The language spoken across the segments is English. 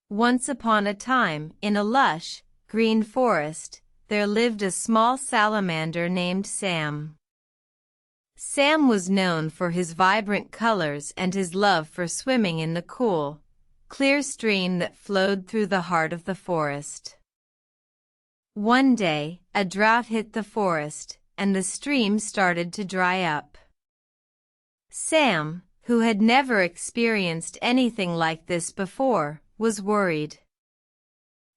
Once upon a time, in a lush, green forest, there lived a small salamander named Sam. Sam was known for his vibrant colors and his love for swimming in the cool, clear stream that flowed through the heart of the forest. One day, a drought hit the forest, and the stream started to dry up. Sam, who had never experienced anything like this before, was worried.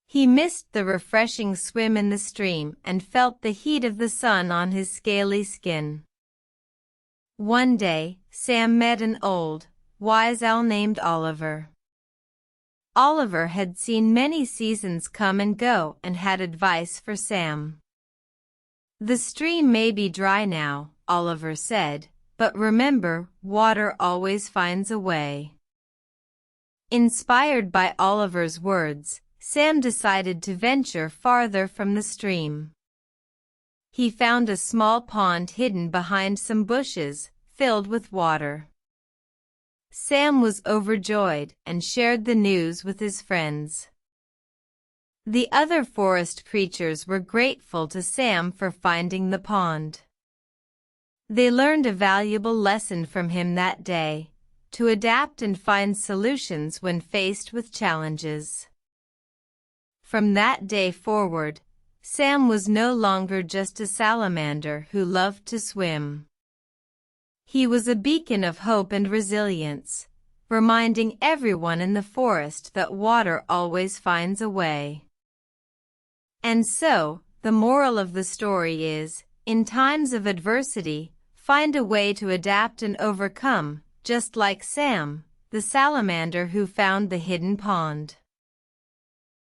He missed the refreshing swim in the stream and felt the heat of the sun on his scaly skin. One day, Sam met an old, wise owl named Oliver. Oliver had seen many seasons come and go and had advice for Sam. "The stream may be dry now," Oliver said, "but remember, water always finds a way." Inspired by Oliver's words, Sam decided to venture farther from the stream. He found a small pond hidden behind some bushes, filled with water. Sam was overjoyed and shared the news with his friends. The other forest creatures were grateful to Sam for finding the pond. They learned a valuable lesson from him that day: to adapt and find solutions when faced with challenges. From that day forward, Sam was no longer just a salamander who loved to swim. He was a beacon of hope and resilience, reminding everyone in the forest that water always finds a way. And so, the moral of the story is, in times of adversity, find a way to adapt and overcome, just like Sam, the salamander who found the hidden pond.